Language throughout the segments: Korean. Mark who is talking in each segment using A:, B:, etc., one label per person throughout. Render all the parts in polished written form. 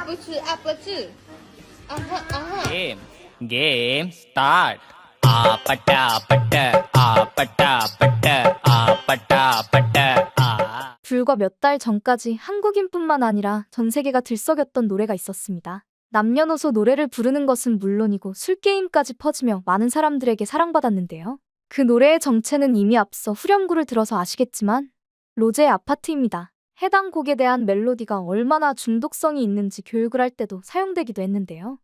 A: 不是啊，不是。啊哈啊哈。
B: Game start. 아빠따빠따 아빠따빠따 아빠따빠따.
C: 불과 몇 달 전까지 한국인뿐만 아니라 전 세계가 들썩였던 노래가 있었습니다. 남녀노소 노래를 부르는 것은 물론이고 술게임까지 퍼지며 많은 사람들에게 사랑받았는데요. 그 노래의 정체는 이미 앞서 후렴구를 들어서 아시겠지만 로제의 아파트입니다. 해당 곡에 대한 멜로디가 얼마나 중독성이 있는지 교육을 할 때도 사용되기도 했는데요.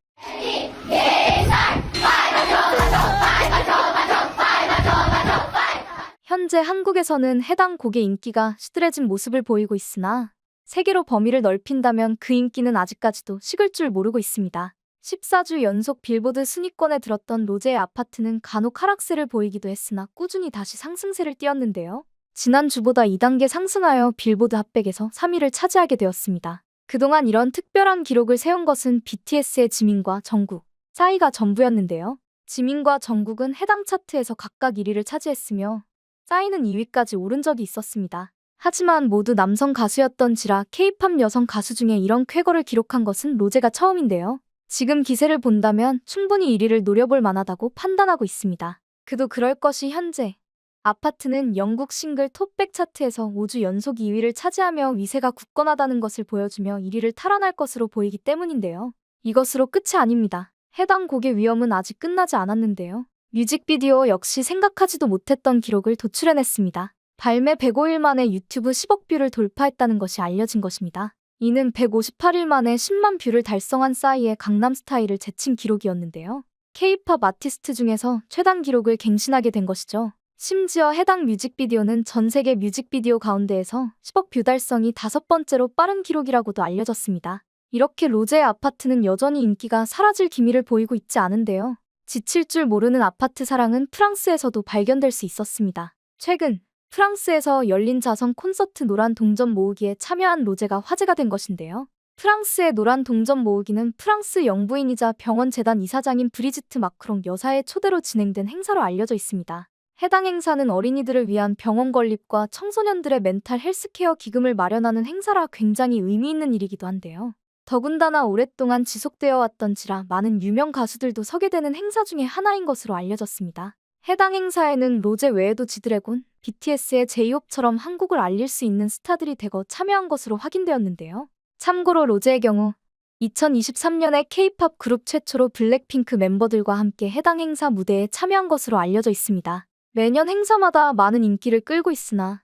C: 현재 한국에서는 해당 곡의 인기가 시들해진 모습을 보이고 있으나 세계로 범위를 넓힌다면 그 인기는 아직까지도 식을 줄 모르고 있습니다. 14주 연속 빌보드 순위권에 들었던 로제의 아파트는 간혹 하락세를 보이기도 했으나 꾸준히 다시 상승세를 띄었는데요. 지난주보다 2단계 상승하여 빌보드 핫백에서 3위를 차지하게 되었습니다. 그동안 이런 특별한 기록을 세운 것은 BTS의 지민과 정국, 싸이가 전부였는데요. 지민과 정국은 해당 차트에서 각각 1위를 차지했으며 싸이는 2위까지 오른 적이 있었습니다. 하지만 모두 남성 가수였던지라 K-팝 여성 가수 중에 이런 쾌거를 기록한 것은 로제가 처음인데요. 지금 기세를 본다면 충분히 1위를 노려볼 만하다고 판단하고 있습니다. 그도 그럴 것이 현재 아파트는 영국 싱글 톱백 차트에서 5주 연속 2위를 차지하며 위세가 굳건하다는 것을 보여주며 1위를 탈환할 것으로 보이기 때문인데요. 이것으로 끝이 아닙니다. 해당 곡의 위험은 아직 끝나지 않았는데요. 뮤직비디오 역시 생각하지도 못했던 기록을 도출해냈습니다. 발매 105일 만에 유튜브 10억 뷰를 돌파했다는 것이 알려진 것입니다. 이는 158일 만에 10만 뷰를 달성한 싸이의 강남스타일을 제친 기록이었는데요. K-팝 아티스트 중에서 최단 기록을 갱신하게 된 것이죠. 심지어 해당 뮤직비디오는 전 세계 뮤직비디오 가운데에서 10억 뷰 달성이 5번째로 빠른 기록이라고도 알려졌습니다. 이렇게 로제의 아파트는 여전히 인기가 사라질 기미를 보이고 있지 않은데요. 지칠 줄 모르는 아파트 사랑은 프랑스에서도 발견될 수 있었습니다. 최근 프랑스에서 열린 자선 콘서트 노란 동전 모으기에 참여한 로제가 화제가 된 것인데요. 프랑스의 노란 동전 모으기는 프랑스 영부인이자 병원재단 이사장인 브리지트 마크롱 여사의 초대로 진행된 행사로 알려져 있습니다. 해당 행사는 어린이들을 위한 병원 건립과 청소년들의 멘탈 헬스케어 기금을 마련하는 행사라 굉장히 의미 있는 일이기도 한데요. 더군다나 오랫동안 지속되어 왔던지라 많은 유명 가수들도 서게 되는 행사 중에 하나인 것으로 알려졌습니다. 해당 행사에는 로제 외에도 지드래곤, BTS의 제이홉처럼 한국을 알릴 수 있는 스타들이 대거 참여한 것으로 확인되었는데요. 참고로 로제의 경우 2023년에 K-팝 그룹 최초로 블랙핑크 멤버들과 함께 해당 행사 무대에 참여한 것으로 알려져 있습니다. 매년 행사마다 많은 인기를 끌고 있으나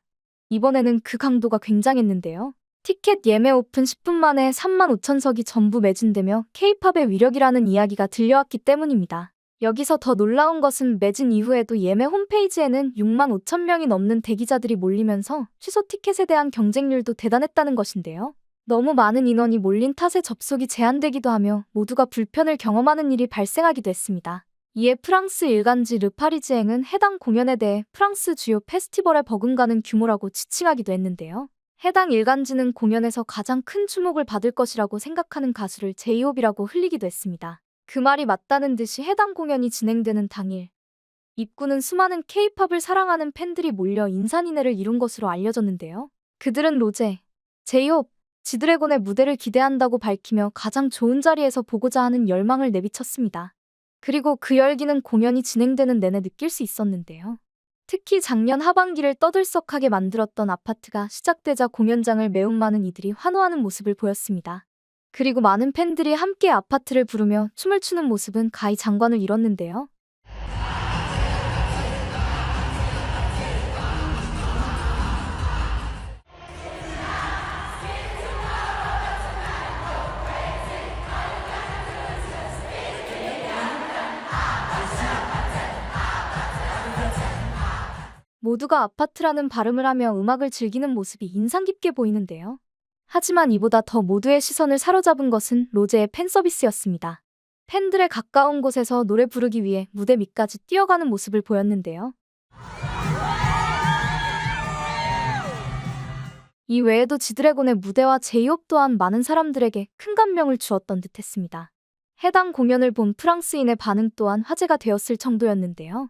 C: 이번에는 그 강도가 굉장했는데요. 티켓 예매 오픈 10분 만에 35,000석이 전부 매진되며 K-팝의 위력이라는 이야기가 들려왔기 때문입니다. 여기서 더 놀라운 것은 매진 이후에도 예매 홈페이지에는 65,000명이 넘는 대기자들이 몰리면서 취소 티켓에 대한 경쟁률도 대단했다는 것인데요. 너무 많은 인원이 몰린 탓에 접속이 제한되기도 하며 모두가 불편을 경험하는 일이 발생하기도 했습니다. 이에 프랑스 일간지 르파리지앵은 해당 공연에 대해 프랑스 주요 페스티벌에 버금가는 규모라고 지칭하기도 했는데요. 해당 일간지는 공연에서 가장 큰 주목을 받을 것이라고 생각하는 가수를 제이홉이라고 흘리기도 했습니다. 그 말이 맞다는 듯이 해당 공연이 진행되는 당일 입구는 수많은 K-팝을 사랑하는 팬들이 몰려 인산인해를 이룬 것으로 알려졌는데요. 그들은 로제, 제이홉, 지드래곤의 무대를 기대한다고 밝히며 가장 좋은 자리에서 보고자 하는 열망을 내비쳤습니다. 그리고 그 열기는 공연이 진행되는 내내 느낄 수 있었는데요. 특히 작년 하반기를 떠들썩하게 만들었던 아파트가 시작되자 공연장을 매우 많은 이들이 환호하는 모습을 보였습니다. 그리고 많은 팬들이 함께 아파트를 부르며 춤을 추는 모습은 가히 장관을 이뤘는데요. 모두가 아파트라는 발음을 하며 음악을 즐기는 모습이 인상 깊게 보이는데요. 하지만 이보다 더 모두의 시선을 사로잡은 것은 로제의 팬 서비스였습니다. 팬들의 가까운 곳에서 노래 부르기 위해 무대 밑까지 뛰어가는 모습을 보였는데요. 이 외에도 지드래곤의 무대와 제이홉 또한 많은 사람들에게 큰 감명을 주었던 듯했습니다. 해당 공연을 본 프랑스인의 반응 또한 화제가 되었을 정도였는데요.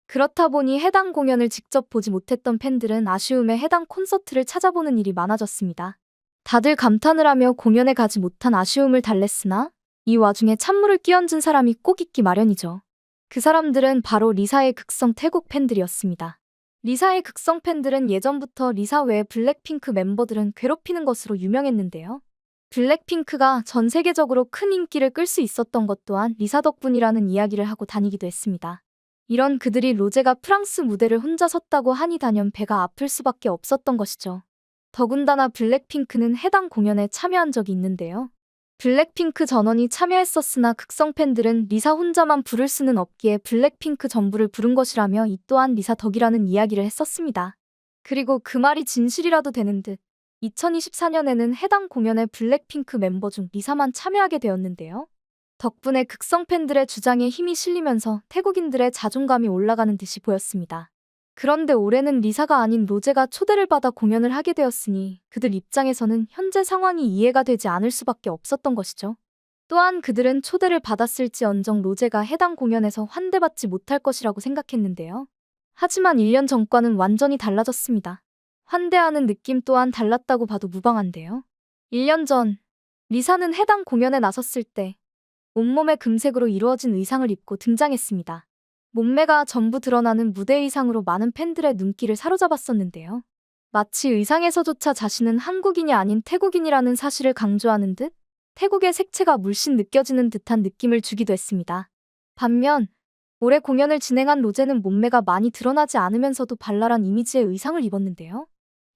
C: 그렇다 보니 해당 공연을 직접 보지 못했던 팬들은 아쉬움에 해당 콘서트를 찾아보는 일이 많아졌습니다. 다들 감탄을 하며 공연에 가지 못한 아쉬움을 달랬으나 이 와중에 찬물을 끼얹은 사람이 꼭 있기 마련이죠. 그 사람들은 바로 리사의 극성 태국 팬들이었습니다. 리사의 극성 팬들은 예전부터 리사 외의 블랙핑크 멤버들은 괴롭히는 것으로 유명했는데요. 블랙핑크가 전 세계적으로 큰 인기를 끌 수 있었던 것 또한 리사 덕분이라는 이야기를 하고 다니기도 했습니다. 이런 그들이 로제가 프랑스 무대를 혼자 섰다고 하니 단연 배가 아플 수밖에 없었던 것이죠. 더군다나 블랙핑크는 해당 공연에 참여한 적이 있는데요. 블랙핑크 전원이 참여했었으나 극성 팬들은 리사 혼자만 부를 수는 없기에 블랙핑크 전부를 부른 것이라며 이 또한 리사 덕이라는 이야기를 했었습니다. 그리고 그 말이 진실이라도 되는 듯 2024년에는 해당 공연에 블랙핑크 멤버 중 리사만 참여하게 되었는데요. 덕분에 극성 팬들의 주장에 힘이 실리면서 태국인들의 자존감이 올라가는 듯이 보였습니다. 그런데 올해는 리사가 아닌 로제가 초대를 받아 공연을 하게 되었으니 그들 입장에서는 현재 상황이 이해가 되지 않을 수밖에 없었던 것이죠. 또한 그들은 초대를 받았을지언정 로제가 해당 공연에서 환대받지 못할 것이라고 생각했는데요. 하지만 1년 전과는 완전히 달라졌습니다. 환대하는 느낌 또한 달랐다고 봐도 무방한데요. 1년 전, 리사는 해당 공연에 나섰을 때 온몸에 금색으로 이루어진 의상을 입고 등장했습니다. 몸매가 전부 드러나는 무대 의상으로 많은 팬들의 눈길을 사로잡았었는데요. 마치 의상에서조차 자신은 한국인이 아닌 태국인이라는 사실을 강조하는 듯 태국의 색채가 물씬 느껴지는 듯한 느낌을 주기도 했습니다. 반면 올해 공연을 진행한 로제는 몸매가 많이 드러나지 않으면서도 발랄한 이미지의 의상을 입었는데요.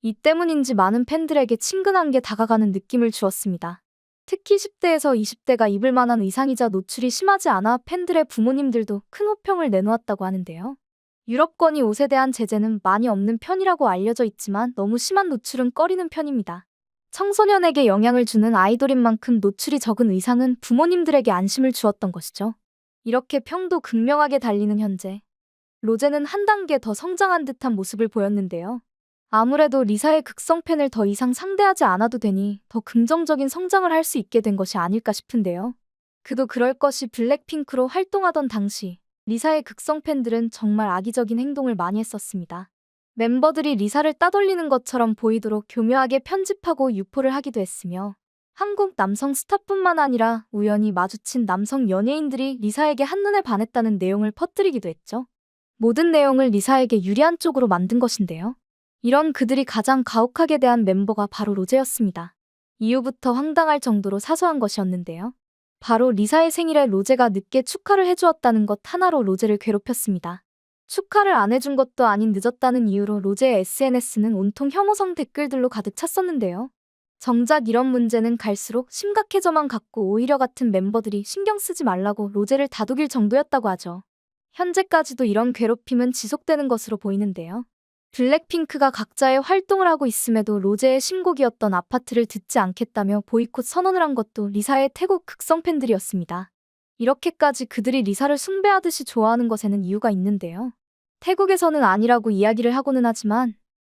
C: 이 때문인지 많은 팬들에게 친근한 게 다가가는 느낌을 주었습니다. 특히 10대에서 20대가 입을 만한 의상이자 노출이 심하지 않아 팬들의 부모님들도 큰 호평을 내놓았다고 하는데요. 유럽권이 옷에 대한 제재는 많이 없는 편이라고 알려져 있지만 너무 심한 노출은 꺼리는 편입니다. 청소년에게 영향을 주는 아이돌인 만큼 노출이 적은 의상은 부모님들에게 안심을 주었던 것이죠. 이렇게 평도 극명하게 달리는 현재, 로제는 한 단계 더 성장한 듯한 모습을 보였는데요. 아무래도 리사의 극성 팬을 더 이상 상대하지 않아도 되니 더 긍정적인 성장을 할 수 있게 된 것이 아닐까 싶은데요. 그도 그럴 것이 블랙핑크로 활동하던 당시 리사의 극성 팬들은 정말 악의적인 행동을 많이 했었습니다. 멤버들이 리사를 따돌리는 것처럼 보이도록 교묘하게 편집하고 유포를 하기도 했으며 한국 남성 스타뿐만 아니라 우연히 마주친 남성 연예인들이 리사에게 한눈에 반했다는 내용을 퍼뜨리기도 했죠. 모든 내용을 리사에게 유리한 쪽으로 만든 것인데요. 이런 그들이 가장 가혹하게 대한 멤버가 바로 로제였습니다. 이후부터 황당할 정도로 사소한 것이었는데요. 바로 리사의 생일에 로제가 늦게 축하를 해주었다는 것 하나로 로제를 괴롭혔습니다. 축하를 안 해준 것도 아닌 늦었다는 이유로 로제의 SNS는 온통 혐오성 댓글들로 가득 찼었는데요. 정작 이런 문제는 갈수록 심각해져만 갔고 오히려 같은 멤버들이 신경 쓰지 말라고 로제를 다독일 정도였다고 하죠. 현재까지도 이런 괴롭힘은 지속되는 것으로 보이는데요. 블랙핑크가 각자의 활동을 하고 있음에도 로제의 신곡이었던 아파트를 듣지 않겠다며 보이콧 선언을 한 것도 리사의 태국 극성 팬들이었습니다. 이렇게까지 그들이 리사를 숭배하듯이 좋아하는 것에는 이유가 있는데요. 태국에서는 아니라고 이야기를 하고는 하지만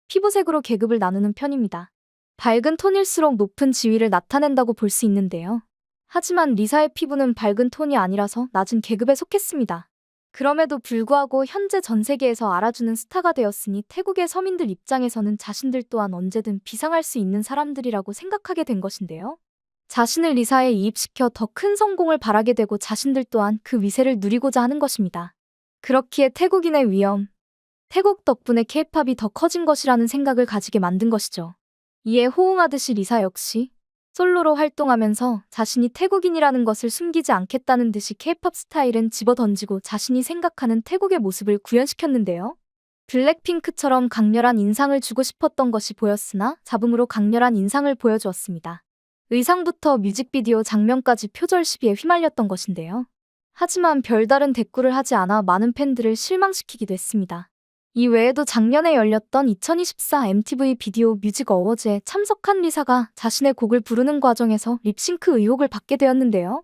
C: 피부색으로 계급을 나누는 편입니다. 밝은 톤일수록 높은 지위를 나타낸다고 볼 수 있는데요. 하지만 리사의 피부는 밝은 톤이 아니라서 낮은 계급에 속했습니다. 그럼에도 불구하고 현재 전 세계에서 알아주는 스타가 되었으니 태국의 서민들 입장에서는 자신들 또한 언제든 비상할 수 있는 사람들이라고 생각하게 된 것인데요. 자신을 리사에 이입시켜 더 큰 성공을 바라게 되고 자신들 또한 그 위세를 누리고자 하는 것입니다. 그렇기에 태국인의 위엄, 태국 덕분에 K-팝이 더 커진 것이라는 생각을 가지게 만든 것이죠. 이에 호응하듯이 리사 역시 솔로로 활동하면서 자신이 태국인이라는 것을 숨기지 않겠다는 듯이 K-팝 스타일은 집어던지고 자신이 생각하는 태국의 모습을 구현시켰는데요. 블랙핑크처럼 강렬한 인상을 주고 싶었던 것이 보였으나 잡음으로 강렬한 인상을 보여주었습니다. 의상부터 뮤직비디오 장면까지 표절 시비에 휘말렸던 것인데요. 하지만 별다른 대꾸를 하지 않아 많은 팬들을 실망시키기도 했습니다. 이 외에도 작년에 열렸던 2024 MTV 비디오 뮤직 어워즈에 참석한 리사가 자신의 곡을 부르는 과정에서 립싱크 의혹을 받게 되었는데요.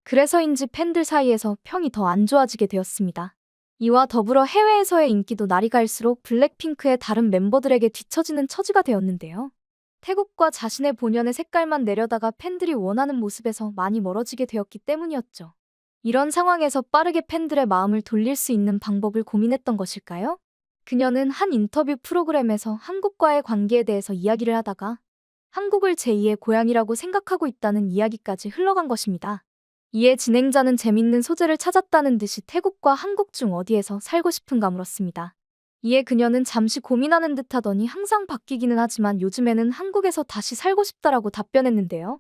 C: 그래서인지 팬들 사이에서 평이 더 안 좋아지게 되었습니다. 이와 더불어 해외에서의 인기도 날이 갈수록 블랙핑크의 다른 멤버들에게 뒤처지는 처지가 되었는데요. 태국과 자신의 본연의 색깔만 내려다가 팬들이 원하는 모습에서 많이 멀어지게 되었기 때문이었죠. 이런 상황에서 빠르게 팬들의 마음을 돌릴 수 있는 방법을 고민했던 것일까요? 그녀는 한 인터뷰 프로그램에서 한국과의 관계에 대해서 이야기를 하다가 한국을 제2의 고향이라고 생각하고 있다는 이야기까지 흘러간 것입니다. 이에 진행자는 재밌는 소재를 찾았다는 듯이 태국과 한국 중 어디에서 살고 싶은가 물었습니다. 이에 그녀는 잠시 고민하는 듯 하더니 항상 바뀌기는 하지만 요즘에는 한국에서 다시 살고 싶다라고 답변했는데요.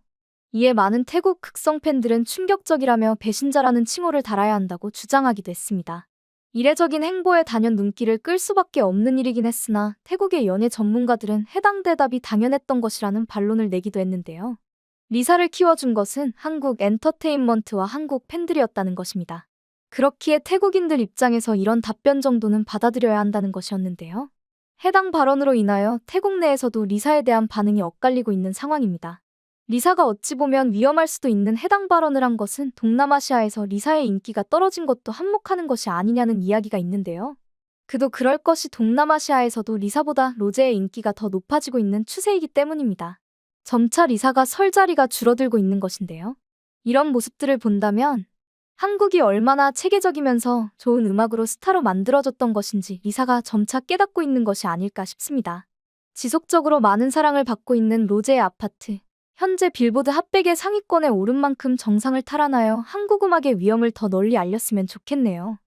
C: 이에 많은 태국 극성 팬들은 충격적이라며 배신자라는 칭호를 달아야 한다고 주장하기도 했습니다. 이례적인 행보에 단연 눈길을 끌 수밖에 없는 일이긴 했으나 태국의 연예 전문가들은 해당 대답이 당연했던 것이라는 반론을 내기도 했는데요. 리사를 키워준 것은 한국 엔터테인먼트와 한국 팬들이었다는 것입니다. 그렇기에 태국인들 입장에서 이런 답변 정도는 받아들여야 한다는 것이었는데요. 해당 발언으로 인하여 태국 내에서도 리사에 대한 반응이 엇갈리고 있는 상황입니다. 리사가 어찌 보면 위험할 수도 있는 해당 발언을 한 것은 동남아시아에서 리사의 인기가 떨어진 것도 한몫하는 것이 아니냐는 이야기가 있는데요. 그도 그럴 것이 동남아시아에서도 리사보다 로제의 인기가 더 높아지고 있는 추세이기 때문입니다. 점차 리사가 설 자리가 줄어들고 있는 것인데요. 이런 모습들을 본다면 한국이 얼마나 체계적이면서 좋은 음악으로 스타로 만들어졌던 것인지 리사가 점차 깨닫고 있는 것이 아닐까 싶습니다. 지속적으로 많은 사랑을 받고 있는 로제의 아파트. 현재 빌보드 핫100의 상위권에 오른 만큼 정상을 탈환하여 한국 음악의 위엄을 더 널리 알렸으면 좋겠네요.